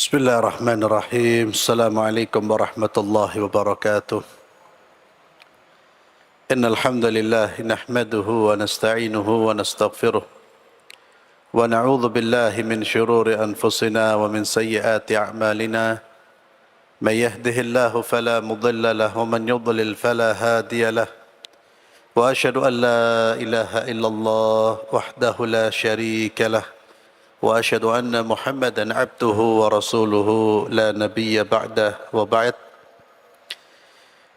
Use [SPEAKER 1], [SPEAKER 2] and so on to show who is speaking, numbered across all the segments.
[SPEAKER 1] بسم الله الرحمن الرحيم. السلام عليكم ورحمة الله وبركاته. إن الحمد لله نحمده ونستعينه ونستغفره ونعوذ بالله من شرور أنفسنا ومن سيئات أعمالنا. من يهده الله فلا مضل له ومن يضلل فلا هادي له. وأشهد أن لا إله إلا الله وحده لا شريك له. وأشهد أن محمدا عبده ورسوله لا نبي بعده وبعد.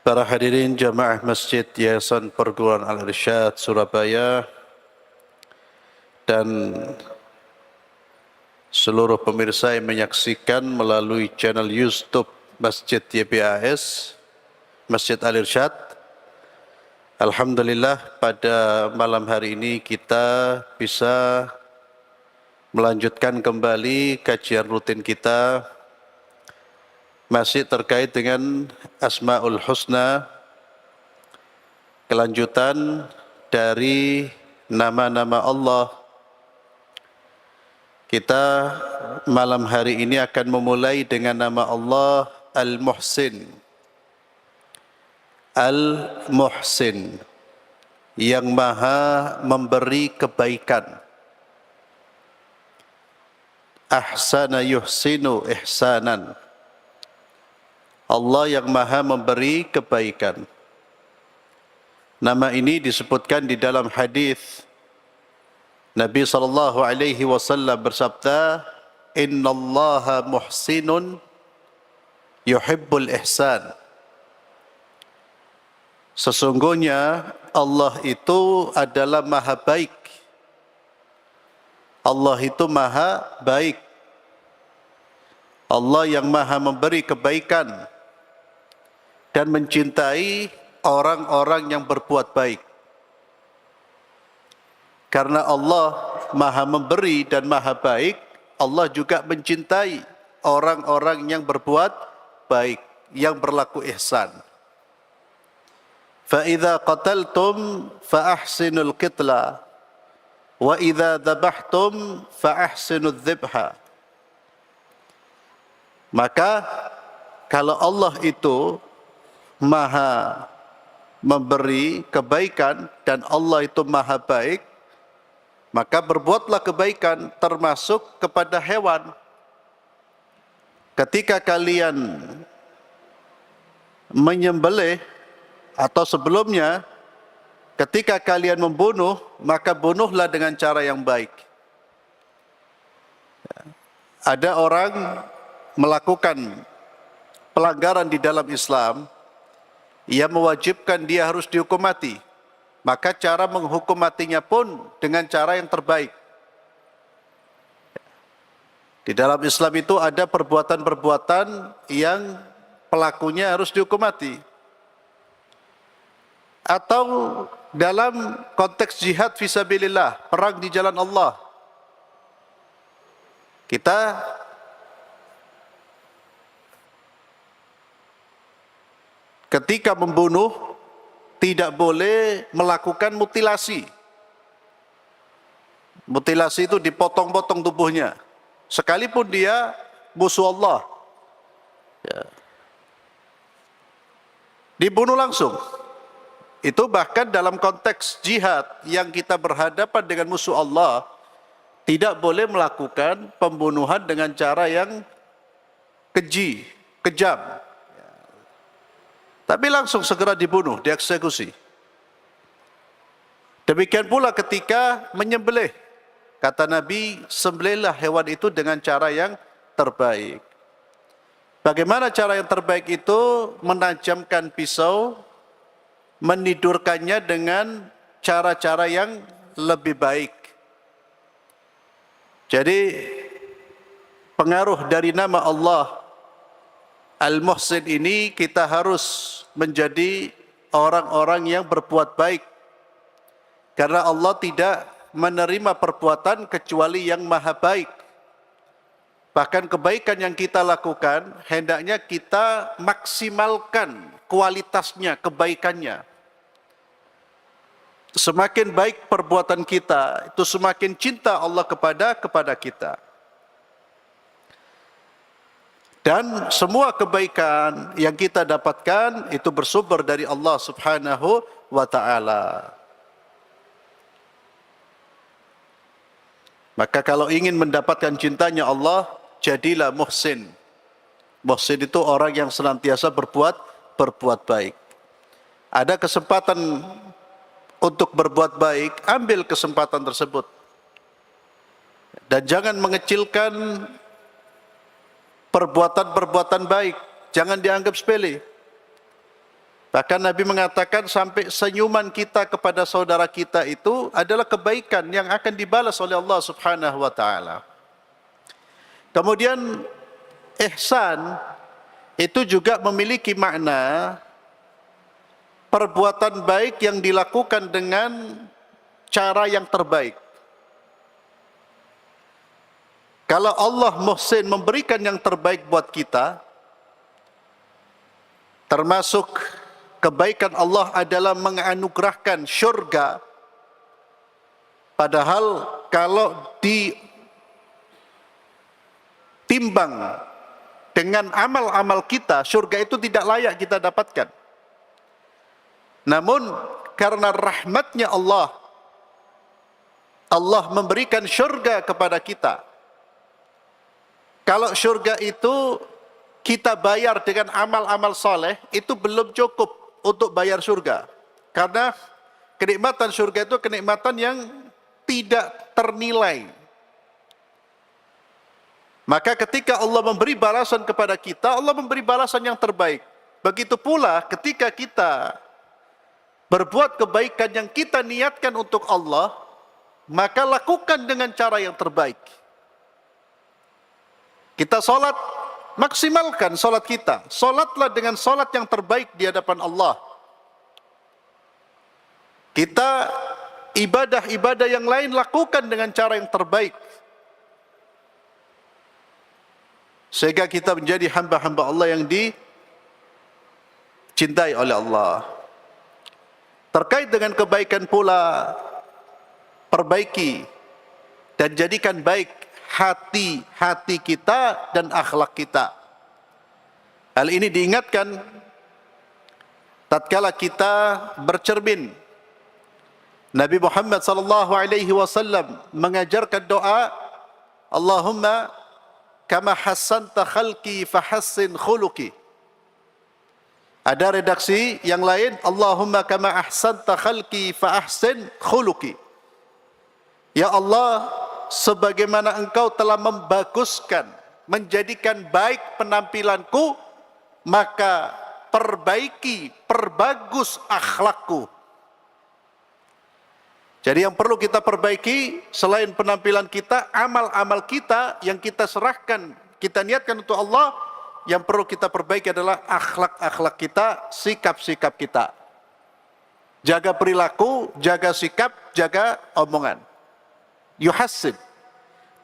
[SPEAKER 1] Para hadirin jamaah Masjid Yayasan Perguruan Al-Irsyad Surabaya dan seluruh pemirsa yang menyaksikan melalui channel YouTube Masjid YPAS Masjid Al-Irsyad. Alhamdulillah pada malam hari ini kita bisa melanjutkan kembali kajian rutin kita masih terkait dengan Asmaul Husna, kelanjutan dari nama-nama Allah. Kita malam hari ini akan memulai dengan nama Allah Al-Muhsin. Al-Muhsin, yang maha memberi kebaikan. Ahsana yuhsinu ihsanan. Allah yang maha memberi kebaikan. Nama ini disebutkan di dalam hadis Nabi SAW bersabda, Innallaha muhsinun yuhibbul ihsan. Sesungguhnya Allah itu adalah maha baik. Allah itu maha baik. Allah yang maha memberi kebaikan dan mencintai orang-orang yang berbuat baik. Karena Allah maha memberi dan maha baik, Allah juga mencintai orang-orang yang berbuat baik, yang berlaku ihsan. فَإِذَا قَتَلْتُمْ فَأَحْسِنُوا الْقِتْلَةَ وَإِذَا ذَبَحْتُمْ فَأَحْسِنُوا الذِّبْحَ. Maka kalau Allah itu maha memberi kebaikan dan Allah itu maha baik, maka berbuatlah kebaikan termasuk kepada hewan. Ketika kalian menyembelih atau sebelumnya, ketika kalian membunuh, maka bunuhlah dengan cara yang baik. Ada orang melakukan pelanggaran di dalam Islam yang mewajibkan dia harus dihukum mati. Maka cara menghukum matinya pun dengan cara yang terbaik. Di dalam Islam itu ada perbuatan-perbuatan yang pelakunya harus dihukum mati. Atau dalam konteks jihad fisabilillah, perang di jalan Allah, kita ketika membunuh tidak boleh melakukan mutilasi. Mutilasi itu dipotong-potong tubuhnya, sekalipun dia musuh Allah, ya, dibunuh langsung. Itu bahkan dalam konteks jihad yang kita berhadapan dengan musuh Allah, tidak boleh melakukan pembunuhan dengan cara yang keji, kejam. Tapi langsung segera dibunuh, dieksekusi. Demikian pula ketika menyembelih. Kata Nabi, sembelihlah hewan itu dengan cara yang terbaik. Bagaimana cara yang terbaik itu? Menajamkan pisau, menidurkannya dengan cara-cara yang lebih baik. Jadi pengaruh dari nama Allah Al-Muhsin ini, kita harus menjadi orang-orang yang berbuat baik. Karena Allah tidak menerima perbuatan kecuali yang maha baik. Bahkan kebaikan yang kita lakukan, hendaknya kita maksimalkan kualitasnya, kebaikannya. Semakin baik perbuatan kita, itu semakin cinta Allah kepada kita. Dan semua kebaikan yang kita dapatkan itu bersumber dari Allah Subhanahu wa taala. Maka kalau ingin mendapatkan cintanya Allah, jadilah muhsin. Muhsin itu orang yang senantiasa berbuat baik. Ada kesempatan untuk berbuat baik, ambil kesempatan tersebut. Dan jangan mengecilkan perbuatan-perbuatan baik, jangan dianggap sepele. Bahkan Nabi mengatakan sampai senyuman kita kepada saudara kita itu adalah kebaikan yang akan dibalas oleh Allah Subhanahu wa taala. Kemudian ihsan itu juga memiliki makna perbuatan baik yang dilakukan dengan cara yang terbaik. Kalau Allah muhsin memberikan yang terbaik buat kita, termasuk kebaikan Allah adalah menganugerahkan syurga. Padahal kalau ditimbang dengan amal-amal kita, syurga itu tidak layak kita dapatkan. Namun karena rahmatnya Allah, Allah memberikan syurga kepada kita. Kalau syurga itu kita bayar dengan amal-amal soleh, itu belum cukup untuk bayar syurga. Karena kenikmatan syurga itu kenikmatan yang tidak ternilai. Maka ketika Allah memberi balasan kepada kita, Allah memberi balasan yang terbaik. Begitu pula ketika kita berbuat kebaikan yang kita niatkan untuk Allah, maka lakukan dengan cara yang terbaik. Kita sholat, maksimalkan sholat kita. Sholatlah dengan sholat yang terbaik di hadapan Allah. Kita ibadah-ibadah yang lain lakukan dengan cara yang terbaik. Sehingga kita menjadi hamba-hamba Allah yang dicintai oleh Allah. Terkait dengan kebaikan pula, perbaiki dan jadikan baik hati kita dan akhlak kita. Hal ini diingatkan tatkala kita bercermin. Nabi Muhammad sallallahu alaihi wasallam mengajarkan doa, Allahumma kama hassanta khalqi fahassin khuluqi. Ada redaksi yang lain, Allahumma kama ahsanta khalqi fa ahsin khuluqi. Ya Allah, sebagaimana engkau telah membaguskan, menjadikan baik penampilanku, maka perbagus akhlakku. Jadi yang perlu kita perbaiki selain penampilan kita, amal-amal kita yang kita serahkan, kita niatkan untuk Allah, yang perlu kita perbaiki adalah akhlak-akhlak kita, sikap-sikap kita. Jaga perilaku, jaga sikap, jaga omongan. Yuhassin.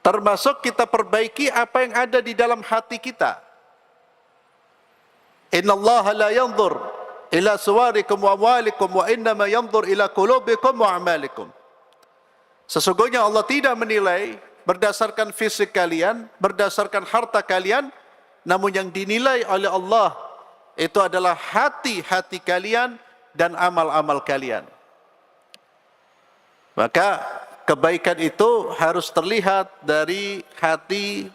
[SPEAKER 1] Termasuk kita perbaiki apa yang ada di dalam hati kita. Innallaha la yanzur ila suwarikum wa amwalikum wa innama yanzur ila qulubikum wa a'malikum. Sesungguhnya Allah tidak menilai berdasarkan fisik kalian, berdasarkan harta kalian, namun yang dinilai oleh Allah itu adalah hati-hati kalian dan amal-amal kalian. Maka kebaikan itu harus terlihat dari hati.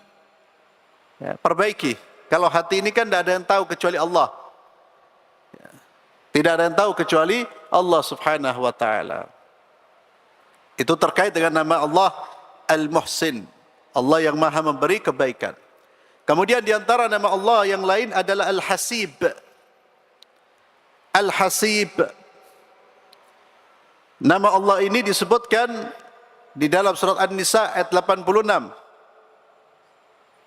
[SPEAKER 1] Ya, perbaiki. Kalau hati ini kan tidak ada yang tahu kecuali Allah. Ya, tidak ada yang tahu kecuali Allah Subhanahu wa taala. Itu terkait dengan nama Allah Al-Muhsin, Allah yang Maha memberi kebaikan. Kemudian di antara nama Allah yang lain adalah Al-Hasib. Al-Hasib. Nama Allah ini disebutkan di dalam surat An-Nisa ayat 86.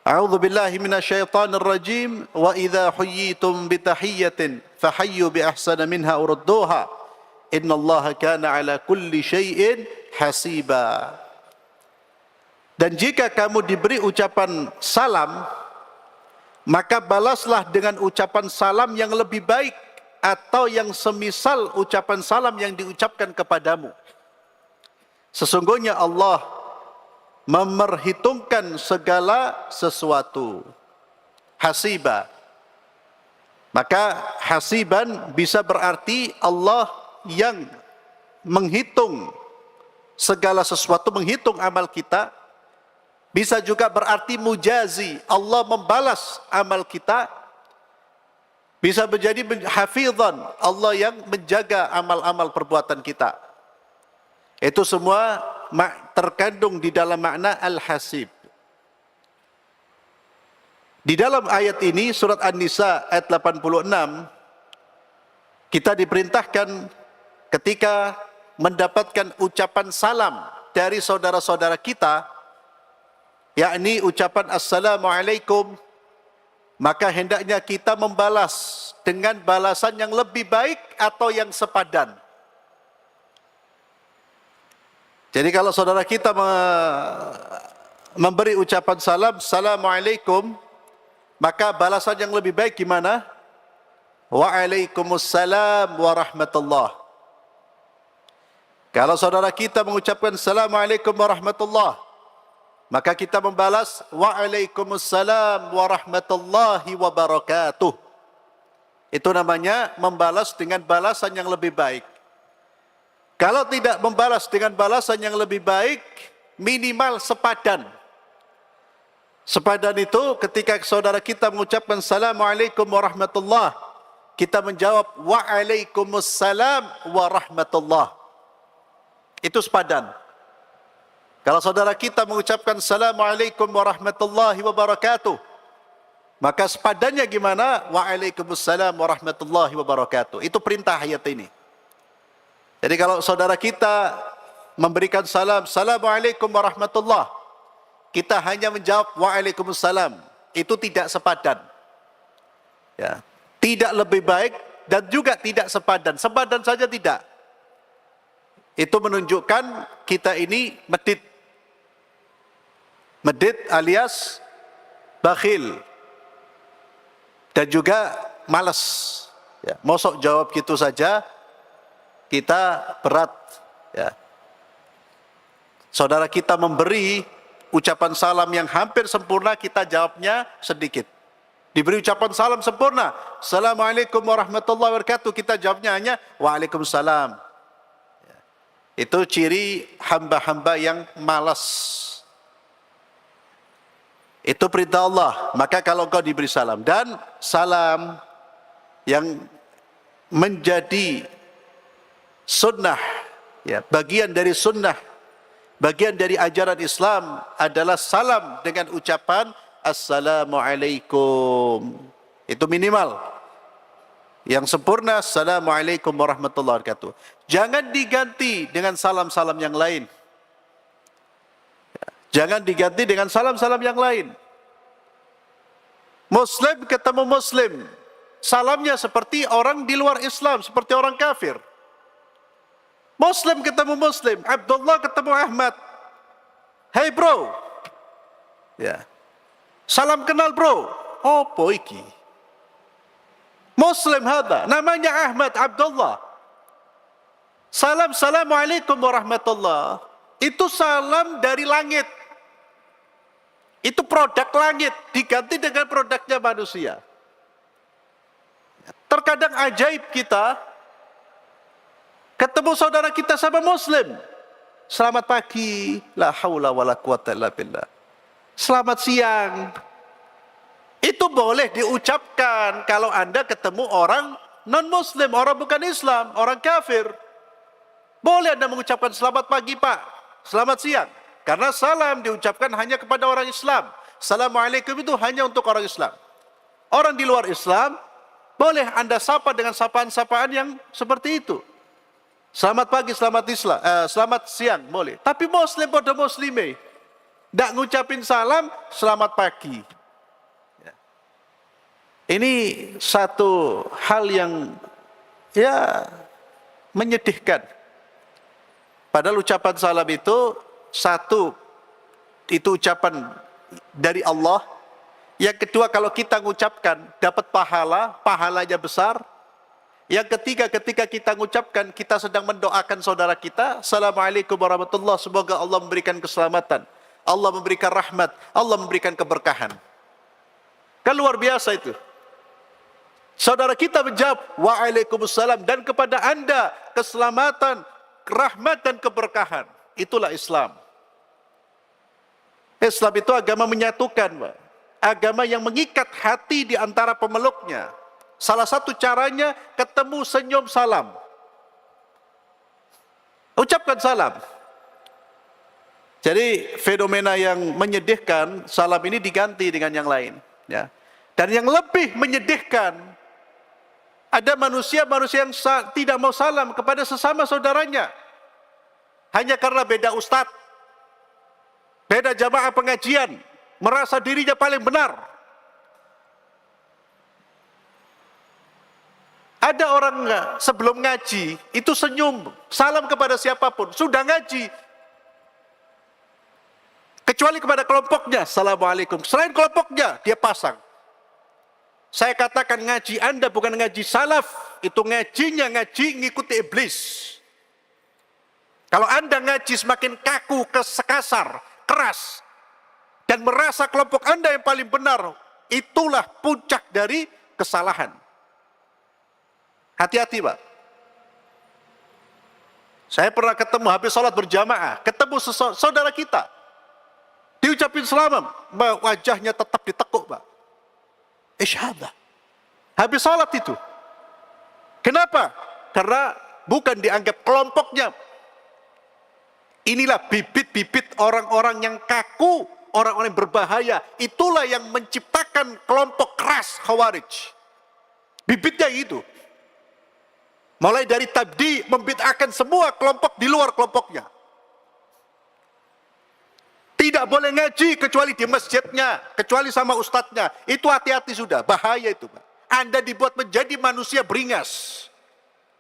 [SPEAKER 1] A'udzu billahi minasyaitonir rajim wa idza huyyitum bi tahiyyatin fahayyu bi ahsana minha urudduha innallaha kana ala kulli syai'in hasiba. Dan jika kamu diberi ucapan salam, maka balaslah dengan ucapan salam yang lebih baik atau yang semisal ucapan salam yang diucapkan kepadamu. Sesungguhnya Allah memerhitungkan segala sesuatu. hasiba. Maka hasiban bisa berarti Allah yang menghitung segala sesuatu, menghitung amal kita. Bisa juga berarti mujazi, Allah membalas amal kita. Bisa menjadi hafizan, Allah yang menjaga amal-amal perbuatan kita. Itu semua terkandung di dalam makna al-hasib. Di dalam ayat ini, surat An-Nisa ayat 86, kita diperintahkan ketika mendapatkan ucapan salam dari saudara-saudara kita, yakni ucapan Assalamualaikum, maka hendaknya kita membalas dengan balasan yang lebih baik atau yang sepadan. Jadi kalau saudara kita memberi ucapan salam, Assalamualaikum, maka balasan yang lebih baik gimana? Waalaikumsalam warahmatullah. Kalau saudara kita mengucapkan Assalamualaikum warahmatullah, maka kita membalas Waalaikumsalam warahmatullahi wabarakatuh. Itu namanya membalas dengan balasan yang lebih baik. Kalau tidak membalas dengan balasan yang lebih baik, minimal sepadan. Sepadan itu ketika saudara kita mengucapkan Assalamualaikum warahmatullah, kita menjawab Waalaikumsalam warahmatullah. Itu sepadan. Kalau saudara kita mengucapkan Assalamualaikum warahmatullahi wabarakatuh, maka sepadannya gimana? Waalaikumsalam warahmatullahi wabarakatuh. Itu perintah ayat ini. Jadi kalau saudara kita memberikan salam, Assalamualaikum warahmatullah, kita hanya menjawab Waalaikumsalam, itu tidak sepadan. Ya, tidak lebih baik dan juga tidak sepadan. Sepadan saja tidak. Itu menunjukkan kita ini medit. Medit alias bakhil. Dan juga malas. Ya, mosok jawab gitu saja, kita berat. Ya. Saudara kita memberi ucapan salam yang hampir sempurna, kita jawabnya sedikit. Diberi ucapan salam sempurna, Assalamualaikum warahmatullahi wabarakatuh, kita jawabnya hanya Waalaikumsalam. Ya. Itu ciri hamba-hamba yang malas. Itu perintah Allah. Maka kalau kau diberi salam, dan salam yang menjadi sunnah, ya, bagian dari sunnah, bagian dari ajaran Islam adalah salam dengan ucapan Assalamualaikum. Itu minimal. Yang sempurna Assalamualaikum warahmatullahi wabarakatuh. Jangan diganti dengan salam-salam yang lain. Jangan diganti dengan salam-salam yang lain. Muslim ketemu Muslim, salamnya seperti orang di luar Islam, seperti orang kafir. Muslim ketemu Muslim, Abdullah ketemu Ahmad. Hey bro. Ya. Salam kenal bro. Oh iki. Muslim hada, namanya Ahmad Abdullah. Salam, Assalamualaikum warahmatullah. Itu salam dari langit. Itu produk langit, diganti dengan produknya manusia. Terkadang ajaib kita, ketemu saudara kita sama Muslim. Selamat pagi, la haula wala quwata illa billah. Selamat siang. Itu boleh diucapkan kalau Anda ketemu orang non-Muslim, orang bukan Islam, orang kafir. Boleh Anda mengucapkan selamat pagi Pak, selamat siang. Karena salam diucapkan hanya kepada orang Islam. Assalamualaikum itu hanya untuk orang Islam. Orang di luar Islam, boleh Anda sapa dengan sapaan-sapaan yang seperti itu. Selamat pagi, selamat siang, boleh. Tapi Muslim pada Muslime, tidak ngucapin salam, selamat pagi. Ini satu hal yang ya menyedihkan. Padahal ucapan salam itu satu, itu ucapan dari Allah. Yang kedua, kalau kita mengucapkan dapat pahala, pahalanya besar. Yang ketiga, ketika kita mengucapkan, kita sedang mendoakan saudara kita, Assalamualaikum warahmatullahi wabarakatuh, semoga Allah memberikan keselamatan, Allah memberikan rahmat, Allah memberikan keberkahan. Kan luar biasa itu. Saudara kita menjawab, waalaikumsalam, dan kepada anda keselamatan, rahmat dan keberkahan. Itulah Islam. Islam itu agama menyatukan, Pak. Agama yang mengikat hati di antara pemeluknya. Salah satu caranya ketemu, senyum, salam. Ucapkan salam. Jadi fenomena yang menyedihkan, salam ini diganti dengan yang lain. Ya. Dan yang lebih menyedihkan, ada manusia-manusia yang tidak mau salam kepada sesama saudaranya. Hanya karena beda ustadz, beda jamaah pengajian, merasa dirinya paling benar. Ada orang sebelum ngaji, itu senyum, salam kepada siapapun. Sudah ngaji, kecuali kepada kelompoknya, assalamualaikum. Selain kelompoknya, dia pasang. Saya katakan ngaji anda bukan ngaji salaf, itu ngajinya ngaji ngikuti iblis. Kalau anda ngaji semakin kaku, kasar, keras, dan merasa kelompok anda yang paling benar, itulah puncak dari kesalahan. Hati-hati, Pak. Saya pernah ketemu habis sholat berjamaah, ketemu saudara kita, diucapin salam, wajahnya tetap ditekuk, Pak. Isyhadah. Habis salat itu. Kenapa? Karena bukan dianggap kelompoknya. Inilah bibit-bibit orang-orang yang kaku, orang-orang yang berbahaya. Itulah yang menciptakan kelompok keras Khawarij. Bibitnya itu. Mulai dari tabdi, membid'ahkan semua kelompok di luar kelompoknya. Tidak boleh ngaji kecuali di masjidnya, kecuali sama ustadznya. Itu hati-hati sudah, bahaya itu, Pak. Anda dibuat menjadi manusia beringas.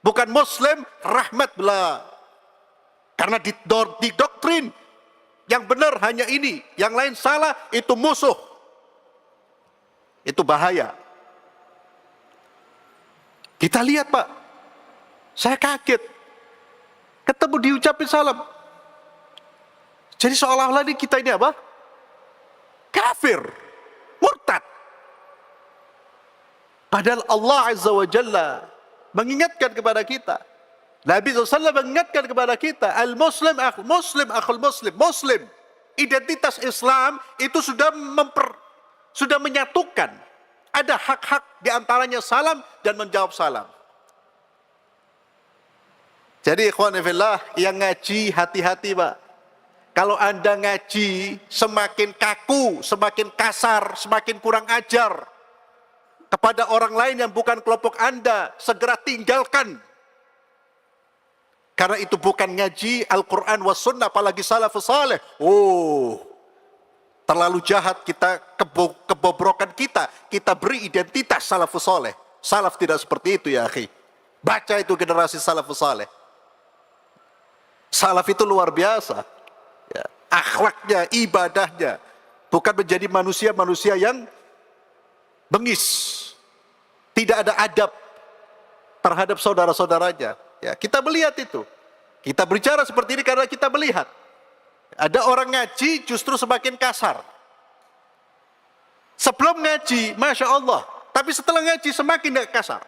[SPEAKER 1] Bukan muslim, rahmat belah. Karena di doktrin yang benar hanya ini, yang lain salah, itu musuh. Itu bahaya. Kita lihat, Pak. Saya kaget. Ketemu diucapin salam. Jadi seolah-olah kita ini apa? Kafir, murtad. Padahal Allah Azza wa Jalla mengingatkan kepada kita. Nabi SAW mengingatkan kepada kita, al-muslim akhul muslim. Muslim, identitas Islam itu sudah menyatukan. Ada hak-hak diantaranya salam dan menjawab salam. Jadi ikhwan fillah yang ngaji hati-hati, Pak. Kalau anda ngaji semakin kaku, semakin kasar, semakin kurang ajar kepada orang lain yang bukan kelompok anda, segera tinggalkan. Karena itu bukan ngaji Al-Quran was sunnah, apalagi salafus saleh. Oh, terlalu jahat kita, kebobrokan kita beri identitas salafus saleh. Salaf tidak seperti itu ya akhi. Baca itu generasi salafus saleh. Salaf itu luar biasa. Ya, akhlaknya, ibadahnya, bukan menjadi manusia-manusia yang bengis, tidak ada adab terhadap saudara-saudaranya. Ya, kita melihat itu. Kita berbicara seperti ini karena kita melihat ada orang ngaji justru semakin kasar. Sebelum ngaji, masya Allah, tapi setelah ngaji semakin kasar.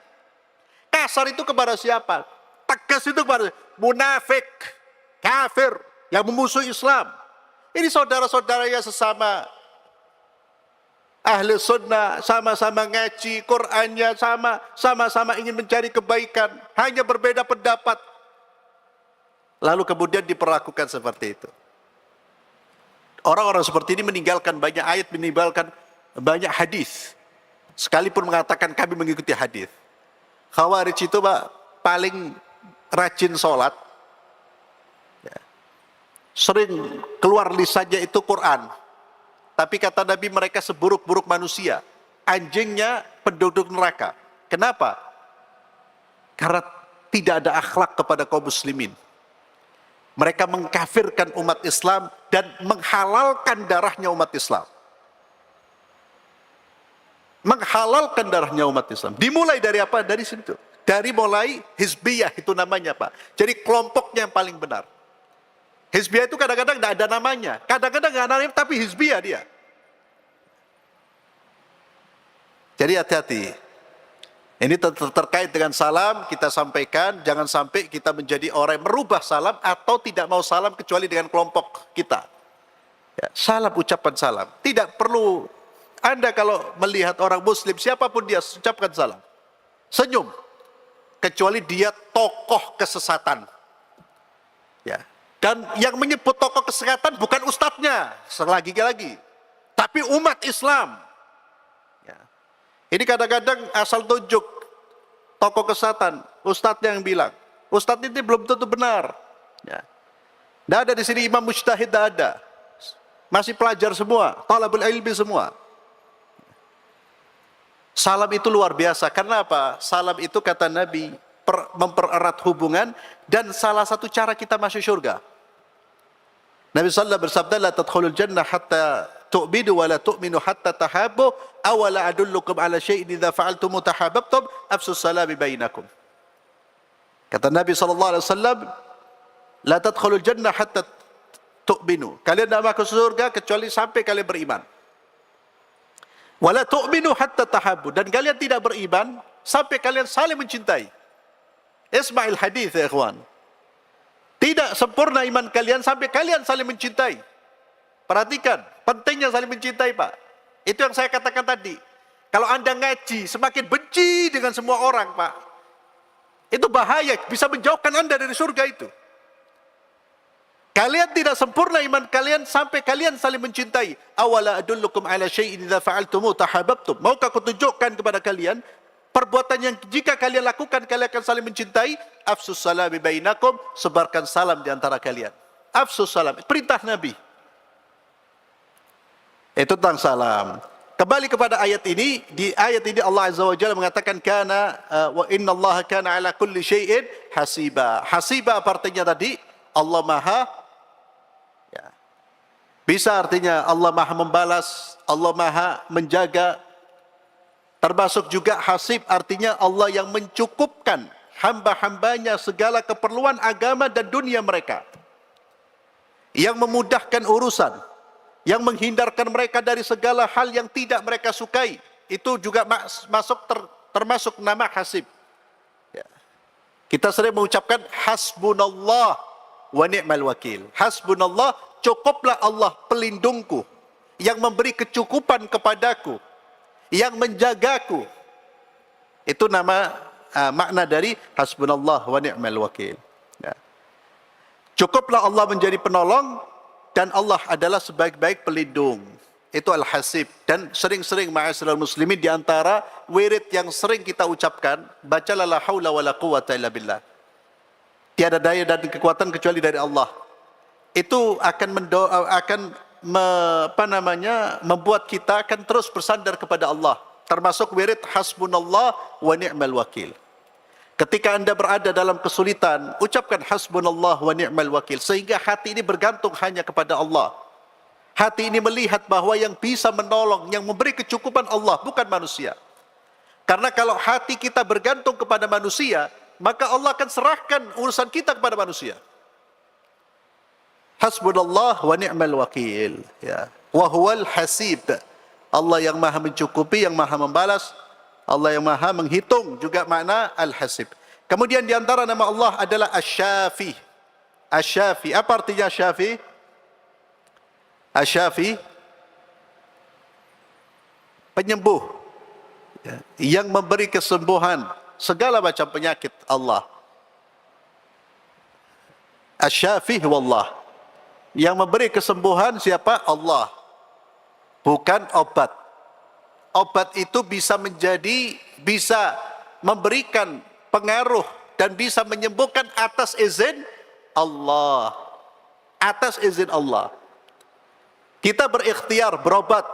[SPEAKER 1] Kasar itu kepada siapa? Tegas itu kepada munafik, kafir, yang memusuhi Islam. Ini saudara-saudaranya sesama ahli sunnah, sama-sama ngaji, Qur'annya sama-sama ingin mencari kebaikan, hanya berbeda pendapat. Lalu kemudian diperlakukan seperti itu. Orang-orang seperti ini meninggalkan banyak ayat, meninggalkan banyak hadis. Sekalipun mengatakan kami mengikuti hadis. Khawarij itu, Pak, paling rajin sholat. Sering keluar lisannya itu Quran. Tapi kata Nabi mereka seburuk-buruk manusia. Anjingnya penduduk neraka. Kenapa? Karena tidak ada akhlak kepada kaum muslimin. Mereka mengkafirkan umat Islam dan menghalalkan darahnya umat Islam. Menghalalkan darahnya umat Islam. Dimulai dari apa? Dari situ. Dari mulai hizbiyah itu namanya, Pak. Jadi kelompoknya yang paling benar. Hizbiyah itu kadang-kadang tidak ada namanya. Kadang-kadang tidak ada namanya, tapi hizbiyah dia. Jadi hati-hati. Ini terkait dengan salam, kita sampaikan, jangan sampai kita menjadi orang yang merubah salam atau tidak mau salam kecuali dengan kelompok kita. Ya, salam, ucapan salam. Tidak perlu, Anda kalau melihat orang muslim, siapapun dia, ucapkan salam. Senyum. Kecuali dia tokoh kesesatan. Ya. Dan yang menyebut tokoh kesesatan bukan ustadznya, lagi-lagi. Tapi umat Islam. Ya. Ini kadang-kadang asal tunjuk tokoh kesesatan, ustadznya yang bilang. Ustadz ini belum tentu benar. Ya. Tidak ada di sini imam mujtahid, tidak ada. Masih pelajar semua, talabul ilmi semua. Salam itu luar biasa. Karena apa? Salam itu kata Nabi mempererat hubungan dan salah satu cara kita masuk surga. Nabi sallallahu alaihi wasallam bersabda, "La tadkhulul jannah hatta tu'minu wa la tu'minu hatta tahabbu, awala adullukum ala syai'in idza fa'altum tahabbtum afsus salami bainakum." Kata Nabi sallallahu alaihi wasallam, "La tadkhulul jannah hatta tu'minu." Kalian tidak masuk surga kecuali sampai kalian beriman. Wa la tu'minu hatta tahabbu, dan kalian tidak beriman sampai kalian saling mencintai. Isma'il hadis ya ikhwan. Tidak sempurna iman kalian sampai kalian saling mencintai. Perhatikan, pentingnya saling mencintai, Pak. Itu yang saya katakan tadi. Kalau Anda ngaji, semakin benci dengan semua orang, Pak. Itu bahaya, bisa menjauhkan Anda dari surga itu. Kalian tidak sempurna iman kalian sampai kalian saling mencintai. Awala adullukum ala syai'in idza fa'altumu tahabbtum. Maukah aku tunjukkan kepada kalian perbuatan yang jika kalian lakukan kalian akan saling mencintai? Afsus salami bainakum, sebarkan salam di antara kalian. Afsus salam, perintah Nabi. Itu tentang salam. Kembali kepada ayat ini, di ayat ini Allah Azza wa Jalla mengatakan kana wa innallaha kana ala kulli syai'in hasiba. Hasiba apa artinya tadi? Allah Maha, ya. Bisa artinya Allah Maha membalas, Allah Maha menjaga. Termasuk juga hasib artinya Allah yang mencukupkan hamba-hambanya segala keperluan agama dan dunia mereka. Yang memudahkan urusan, yang menghindarkan mereka dari segala hal yang tidak mereka sukai. Itu juga termasuk nama hasib. Ya. Kita sering mengucapkan hasbunallah wa ni'mal wakil. Hasbunallah, cukuplah Allah pelindungku, yang memberi kecukupan kepadaku, yang menjagaku. Itu nama makna dari hasbunallah wa ni'mal wakil. Ya. Cukuplah Allah menjadi penolong dan Allah adalah sebaik-baik pelindung. Itu al-hasib. Dan sering-sering ma'asyiral muslimin, di antara wirid yang sering kita ucapkan, bacalah la haula wa la quwata illa billah. Tiada daya dan kekuatan kecuali dari Allah. Itu akan membuat kita akan terus bersandar kepada Allah. Termasuk wirid hasbunallah wa ni'mal wakil. Ketika Anda berada dalam kesulitan, ucapkan hasbunallah wa ni'mal wakil, sehingga hati ini bergantung hanya kepada Allah. Hati ini melihat bahwa yang bisa menolong, yang memberi kecukupan Allah, bukan manusia. Karena kalau hati kita bergantung kepada manusia, maka Allah akan serahkan urusan kita kepada manusia. Hasbunallah wa ni'mal wakil, ya. Wa huwal hasib. Allah yang maha mencukupi, yang maha membalas, Allah yang maha menghitung, juga makna al-hasib. Kemudian di antara nama Allah adalah asy-syafi. Asy-syafi, apa artinya syafi? Asy-syafi, penyembuh, ya, yang memberi kesembuhan segala macam penyakit. Allah asy-syafi wallah. Yang memberi kesembuhan siapa? Allah. Bukan obat. Obat itu bisa memberikan pengaruh dan bisa menyembuhkan atas izin Allah. Atas izin Allah. Kita berikhtiar berobat.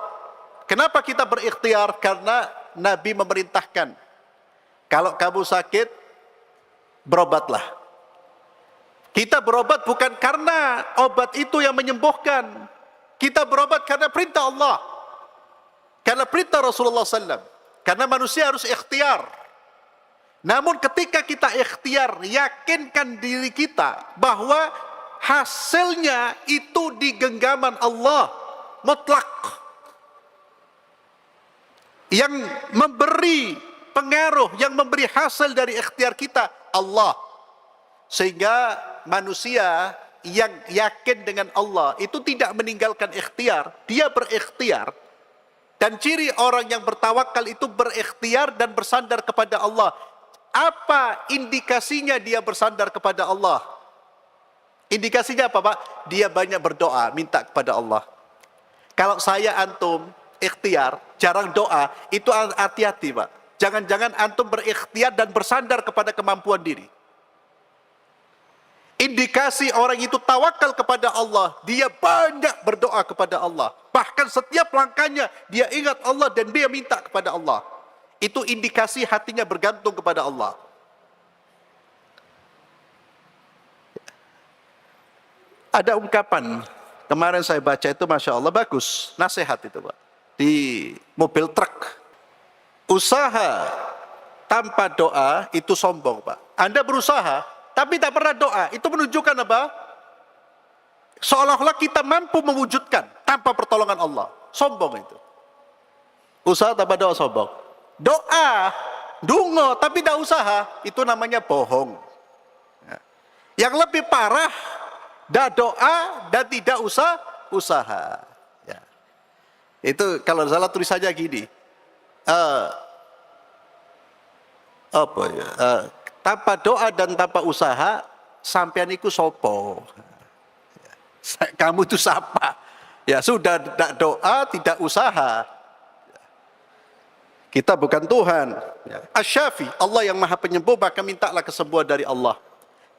[SPEAKER 1] Kenapa kita berikhtiar? Karena Nabi memerintahkan. Kalau kamu sakit, berobatlah. Kita berobat bukan karena obat itu yang menyembuhkan. Kita berobat karena perintah Allah. Karena perintah Rasulullah SAW. Karena manusia harus ikhtiar. Namun ketika kita ikhtiar, yakinkan diri kita bahwa hasilnya itu di genggaman Allah. Mutlak. Yang memberi pengaruh, yang memberi hasil dari ikhtiar kita Allah. Sehingga manusia yang yakin dengan Allah itu tidak meninggalkan ikhtiar, dia berikhtiar. Dan ciri orang yang bertawakal itu berikhtiar dan bersandar kepada Allah. Apa indikasinya dia bersandar kepada Allah? Indikasinya apa, Pak? Dia banyak berdoa, minta kepada Allah. Kalau saya antum ikhtiar, jarang doa, itu hati-hati, Pak. Jangan-jangan antum berikhtiar dan bersandar kepada kemampuan diri. Indikasi orang itu tawakal kepada Allah, dia banyak berdoa kepada Allah. Bahkan setiap langkahnya dia ingat Allah dan dia minta kepada Allah. Itu indikasi hatinya bergantung kepada Allah. Ada ungkapan, kemarin saya baca itu Masya Allah bagus, nasihat itu Pak. Di mobil truk. Usaha tanpa doa itu sombong Pak. Anda berusaha, tapi tak pernah doa, itu menunjukkan apa? Seolah-olah kita mampu mewujudkan tanpa pertolongan Allah. Sombong itu. Usaha tanpa doa sombong. Doa, dungo, tapi tidak usaha, itu namanya bohong. Yang lebih parah, tidak doa dan tidak usaha. Ya. Itu kalau salah tulisannya gini. Tanpa doa dan tanpa usaha, sampean iku sopo. Kamu itu siapa? Ya sudah, tidak doa, tidak usaha. Kita bukan Tuhan. Asy-Syafi, Allah yang Maha Penyembuh, maka mintalah kesembuhan dari Allah.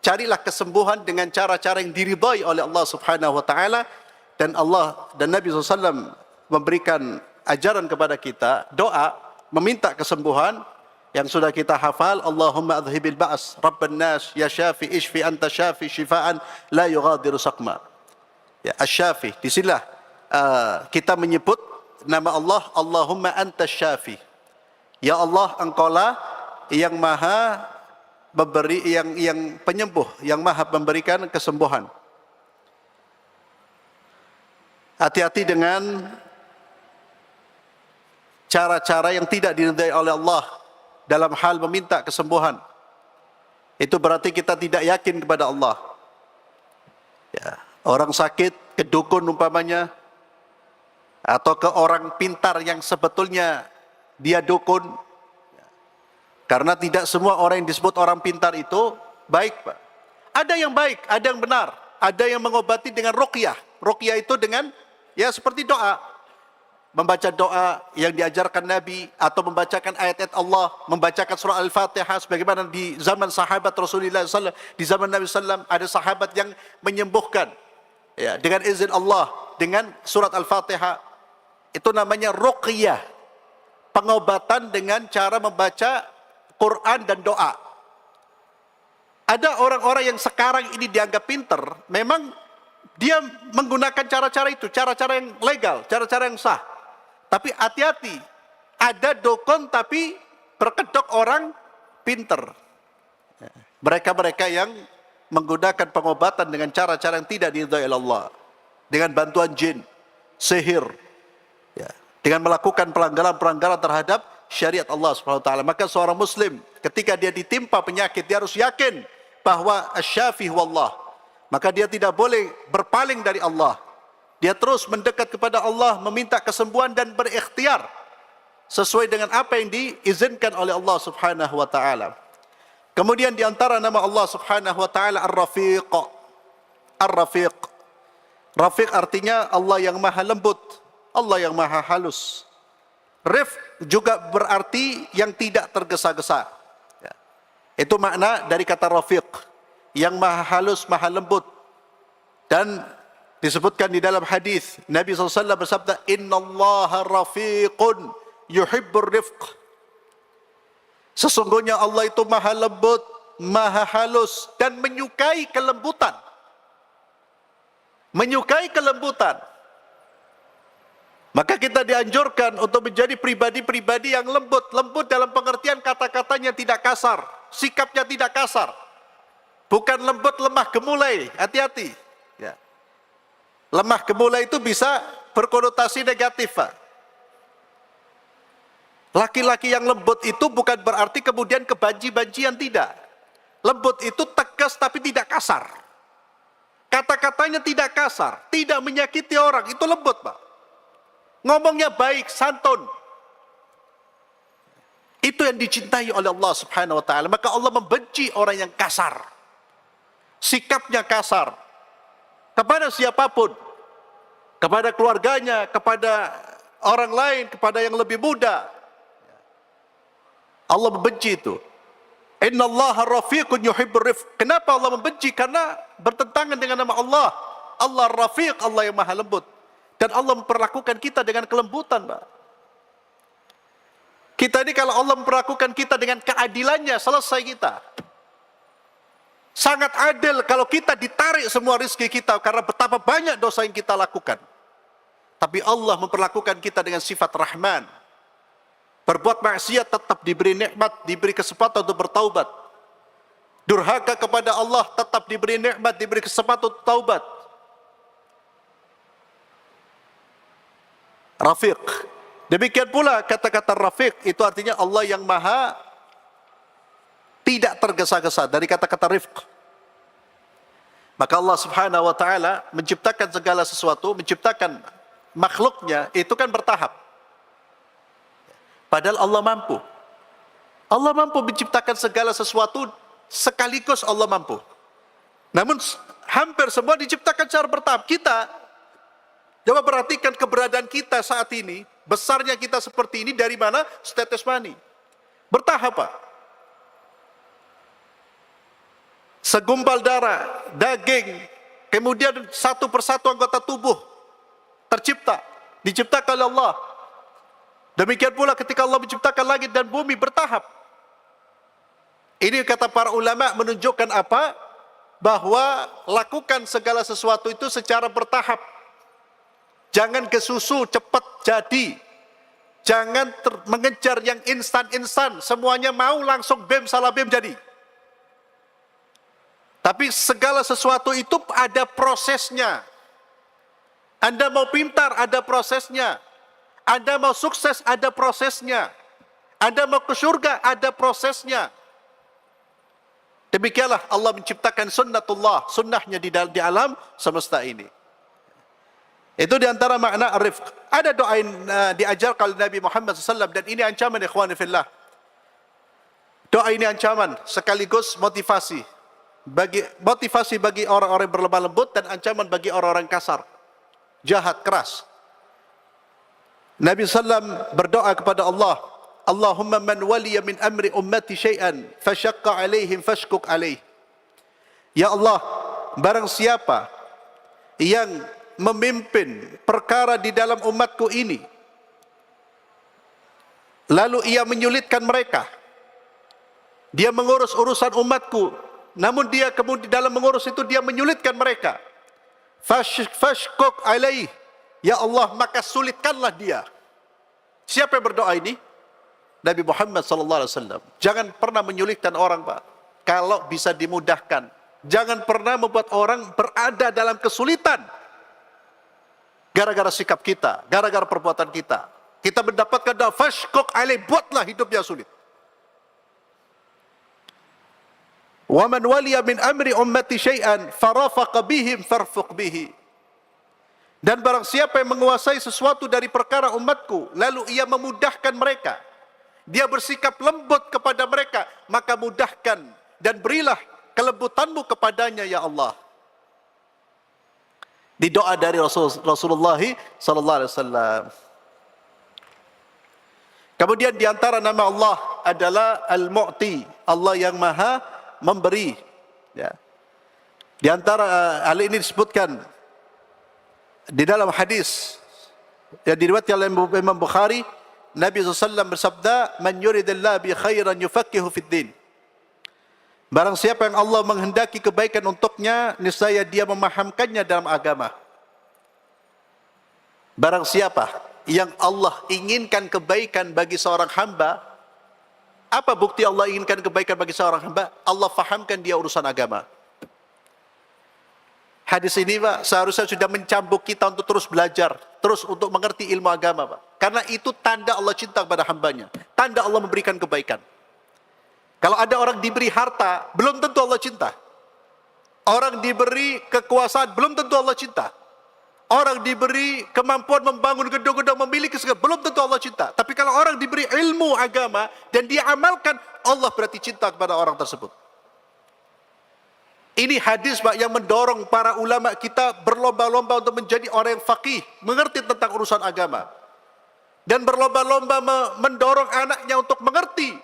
[SPEAKER 1] Carilah kesembuhan dengan cara-cara yang diridhai oleh Allah Subhanahu wa taala, dan Allah dan Nabi SAW memberikan ajaran kepada kita doa meminta kesembuhan yang sudah kita hafal. Allahumma adhibil ba's rabban nas ya syafi ishfi anta syafi syifaan la yughadiru saqma. Ya, asy-Syafi, disinilah kita menyebut nama Allah, Allahumma anta syafi. Ya Allah, engkaulah yang maha memberi, yang penyembuh, yang maha memberikan kesembuhan. Hati-hati dengan cara-cara yang tidak diridhai oleh Allah dalam hal meminta kesembuhan. Itu berarti kita tidak yakin kepada Allah. Ya, orang sakit ke dukun umpamanya, atau ke orang pintar yang sebetulnya dia dukun. Karena tidak semua orang yang disebut orang pintar itu baik, Pak. Ada yang baik, ada yang benar, ada yang mengobati dengan ruqyah. Ruqyah itu dengan ya seperti doa. Membaca doa yang diajarkan Nabi, atau membacakan ayat-ayat Allah, membacakan surah Al-Fatihah sebagaimana di zaman sahabat Rasulullah SAW, di zaman Nabi SAW ada sahabat yang menyembuhkan ya dengan izin Allah dengan surat Al-Fatihah. Itu namanya ruqyah. Pengobatan dengan cara membaca Quran dan doa. Ada orang-orang yang sekarang ini dianggap pinter, memang dia menggunakan cara-cara itu, cara-cara yang legal, cara-cara yang sah. Tapi hati-hati, ada dukun tapi berkedok orang pinter. Mereka-mereka yang menggunakan pengobatan dengan cara-cara yang tidak diridhai oleh Allah, dengan bantuan jin, sihir, ya, dengan melakukan pelanggaran-pelanggaran terhadap syariat Allah Subhanahu wa taala. Maka seorang muslim ketika dia ditimpa penyakit, dia harus yakin bahwa asy-Syafi huwallah. Maka dia tidak boleh berpaling dari Allah. Dia terus mendekat kepada Allah, meminta kesembuhan dan berikhtiar sesuai dengan apa yang diizinkan oleh Allah Subhanahu wa taala. Kemudian di antara nama Allah Subhanahu wa taala Ar-Rafiq. Ar-Rafiq. Rafiq artinya Allah yang maha lembut, Allah yang maha halus. Rifq juga berarti yang tidak tergesa-gesa. Ya. Itu makna dari kata rafiq, yang maha halus, maha lembut. Dan disebutkan di dalam hadis Nabi SAW bersabda, innallaha rafiqun yuhibbur rifq. Sesungguhnya Allah itu maha lembut, maha halus, dan menyukai kelembutan. Menyukai kelembutan. Maka kita dianjurkan untuk menjadi pribadi-pribadi yang lembut. Lembut dalam pengertian kata-katanya tidak kasar, sikapnya tidak kasar. Bukan lembut lemah gemulai, hati-hati. Ya. Lemah gemulai itu bisa berkonotasi negatif, Pak. Laki-laki yang lembut itu bukan berarti kemudian kebanci-bancian, tidak. Lembut itu tegas tapi tidak kasar. Kata-katanya tidak kasar, tidak menyakiti orang, itu lembut, Pak. Ngomongnya baik, santun. Itu yang dicintai oleh Allah Subhanahu wa taala. Maka Allah membenci orang yang kasar. Sikapnya kasar kepada siapapun, kepada keluarganya, kepada orang lain, kepada yang lebih muda. Allah membenci itu. Innallaha rafiqun yuhibbur rifq. Kenapa Allah membenci? Karena bertentangan dengan nama Allah. Allah Rafiq, Allah yang maha lembut. Dan Allah memperlakukan kita dengan kelembutan, Pak. Kita ini kalau Allah memperlakukan kita dengan keadilannya, selesai kita. Sangat adil kalau kita ditarik semua rezeki kita karena betapa banyak dosa yang kita lakukan. Tapi Allah memperlakukan kita dengan sifat Rahman. Berbuat maksiat tetap diberi nikmat, diberi kesempatan untuk bertaubat. Durhaka kepada Allah tetap diberi nikmat, diberi kesempatan untuk taubat. Rafiq. Demikian pula kata-kata Rafiq itu artinya Allah yang maha tidak tergesa-gesa, dari kata-kata rifq. Maka Allah Subhanahu wa taala menciptakan segala sesuatu, menciptakan makhluknya itu kan bertahap. Padahal Allah mampu. Allah mampu menciptakan segala sesuatu sekaligus, Allah mampu. Namun hampir semua diciptakan secara bertahap. Kita, coba perhatikan keberadaan kita saat ini, besarnya kita seperti ini dari mana? Setetes mani. Bertahap, Pak. Segumpal darah, daging, kemudian satu persatu anggota tubuh tercipta, diciptakan oleh Allah. Demikian pula ketika Allah menciptakan langit dan bumi bertahap. Ini kata para ulama menunjukkan apa? Bahwa lakukan segala sesuatu itu secara bertahap. Jangan kesusu cepat jadi. Jangan mengejar yang instan-instan. Semuanya mau langsung bem salah bem jadi. Tapi segala sesuatu itu ada prosesnya. Anda mau pintar, ada prosesnya. Anda mau sukses, ada prosesnya. Anda mau ke surga, ada prosesnya. Demikianlah Allah menciptakan sunnatullah, sunnahnya di alam semesta ini. Itu diantara makna rifq. Ada doa yang diajarkan oleh Nabi Muhammad SAW, dan ini ancaman ikhwani fillah. Doa ini ancaman sekaligus motivasi bagi orang-orang yang berlemah lembut, dan ancaman bagi orang-orang kasar, jahat, keras. Nabi SAW berdoa kepada Allah, Allahumma man waliya min amri ummati syai'an fashaqqa alaihim fashkuk alaih. Ya Allah, barang siapa yang memimpin perkara di dalam umatku ini, lalu ia menyulitkan mereka, dia mengurus urusan umatku, namun dia kemudian dalam mengurus itu dia menyulitkan mereka, fashkuk alaih, ya Allah maka sulitkanlah dia. Siapa yang berdoa ini? Nabi Muhammad SAW. Jangan pernah menyulitkan orang, Pak. Kalau bisa dimudahkan. Jangan pernah membuat orang berada dalam kesulitan gara-gara sikap kita, gara-gara perbuatan kita. Kita mendapatkan doa fashkuk alaih, buatlah hidupnya sulit. Wa man waliya min amri ummati syai'an farafaqa bihim farfuq bihi. Dan barang siapa yang menguasai sesuatu dari perkara umatku, lalu ia memudahkan mereka, dia bersikap lembut kepada mereka, maka mudahkan dan berilah kelembutanmu kepadanya ya Allah. Di doa dari Rasulullah SAW. Kemudian di antara nama Allah adalah Al-Mu'ti, Allah yang maha memberi. Ya. Di antara hal ini disebutkan di dalam hadis yang diriwayatkan oleh Imam Bukhari, Nabi SAW bersabda, "Man yuridillah bi khairan yufaqihu fid din." Barang siapa yang Allah menghendaki kebaikan untuknya, niscaya dia memahamkannya dalam agama. Barang siapa yang Allah inginkan kebaikan bagi seorang hamba, apa bukti Allah inginkan kebaikan bagi seorang hamba? Allah fahamkan dia urusan agama. Hadis ini, Pak, seharusnya sudah mencambuk kita untuk terus belajar, terus untuk mengerti ilmu agama, Pak. Karena itu tanda Allah cinta kepada hambanya. Tanda Allah memberikan kebaikan. Kalau ada orang diberi harta, belum tentu Allah cinta. Orang diberi kekuasaan, belum tentu Allah cinta. Orang diberi kemampuan membangun gedung-gedung, memiliki segala, belum tentu Allah cinta. Tapi kalau orang diberi ilmu agama dan dia amalkan, Allah berarti cinta kepada orang tersebut. Ini hadis Pak yang mendorong para ulama kita berlomba-lomba untuk menjadi orang yang faqih, mengerti tentang urusan agama. Dan berlomba-lomba mendorong anaknya untuk mengerti.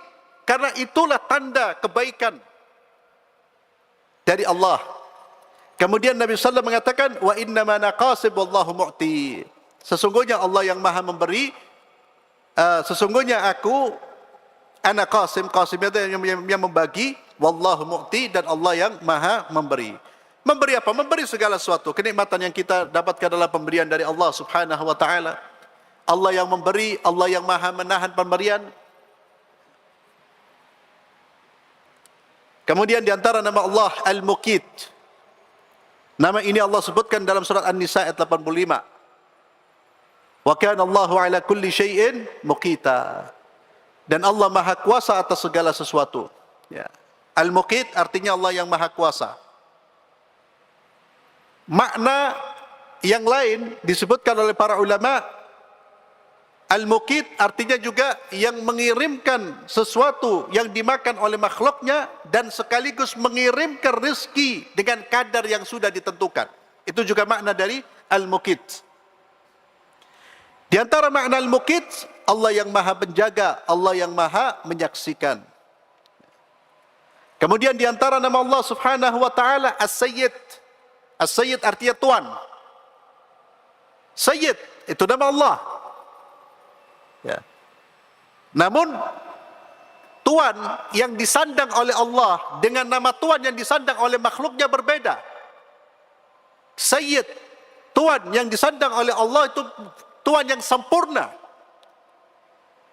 [SPEAKER 1] Karena itulah tanda kebaikan dari Allah. Kemudian Nabi SAW mengatakan, wa innama naqasib wallahu mu'ti. Sesungguhnya Allah yang maha memberi, sesungguhnya aku, ana qasim, qasim itu yang membagi, wallahu mu'ti, dan Allah yang maha memberi. Memberi apa? Memberi segala sesuatu. Kenikmatan yang kita dapatkan adalah pemberian dari Allah subhanahu wa ta'ala. Allah yang memberi, Allah yang maha menahan pemberian. Kemudian di antara nama Allah Al-Muqit. Nama ini Allah sebutkan dalam surat An-Nisa ayat 85. Wa kana Allahu ala kulli syai'in muqita. Dan Allah maha kuasa atas segala sesuatu. Ya. Al-Muqit artinya Allah yang maha kuasa. Makna yang lain disebutkan oleh para ulama, Al-Muqit artinya juga yang mengirimkan sesuatu yang dimakan oleh makhluknya dan sekaligus mengirimkan rezeki dengan kadar yang sudah ditentukan. Itu juga makna dari Al-Muqit. Di antara makna Al-Muqit, Allah yang maha penjaga, Allah yang maha menyaksikan. Kemudian di antara nama Allah subhanahu wa ta'ala As-Sayyid. As-Sayyid artinya Tuan. Sayyid, itu nama Allah. Ya. Namun Tuan yang disandang oleh Allah dengan nama Tuan yang disandang oleh makhluknya berbeda. Sayyid, Tuan yang disandang oleh Allah itu Tuan yang sempurna,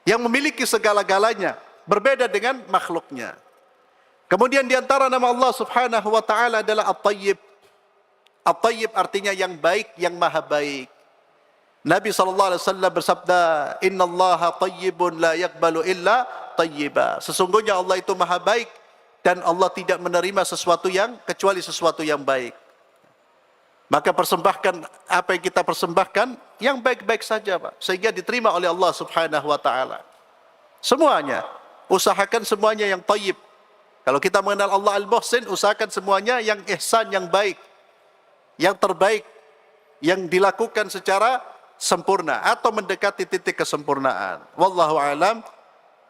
[SPEAKER 1] yang memiliki segala-galanya, berbeda dengan makhluknya. Kemudian di antara nama Allah subhanahu wa ta'ala adalah At-Tayyib. At-Tayyib artinya yang baik, yang maha baik. Nabi SAW bersabda, Inna Allaha tayyibun la yakbalu illa tayyiba. Sesungguhnya Allah itu maha baik dan Allah tidak menerima sesuatu yang kecuali sesuatu yang baik. Maka persembahkan apa yang kita persembahkan yang baik-baik saja Pak, sehingga diterima oleh Allah subhanahu wa ta'ala. Semuanya, usahakan semuanya yang tayyib. Kalau kita mengenal Allah Al-Muhsin, usahakan semuanya yang ihsan, yang baik, yang terbaik, yang dilakukan secara sempurna atau mendekati titik kesempurnaan. Wallahu a'lam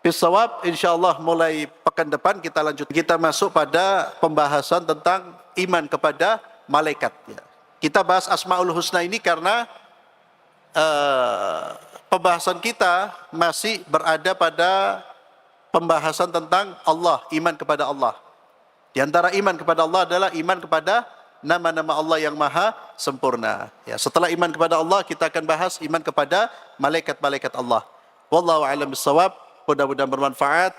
[SPEAKER 1] bissawab. Insyaallah mulai pekan depan kita lanjut. Kita masuk pada pembahasan tentang iman kepada malaikat. Kita bahas Asmaul Husna ini karena pembahasan kita masih berada pada pembahasan tentang Allah, iman kepada Allah. Di antara iman kepada Allah adalah iman kepada nama-nama Allah yang maha sempurna. Ya, setelah iman kepada Allah, kita akan bahas iman kepada malaikat-malaikat Allah. Wallahu a'lam bissawab. Mudah-mudahan bermanfaat.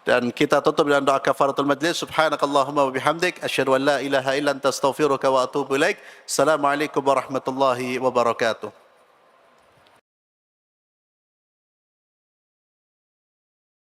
[SPEAKER 1] Dan kita tutup dengan doa kafaratul majlis. Subhanakallahumma wa bihamdik, asyhadu an la ilaha illa anta astaghfiruka wa atubu ilaik. Assalamualaikum warahmatullahi wabarakatuh.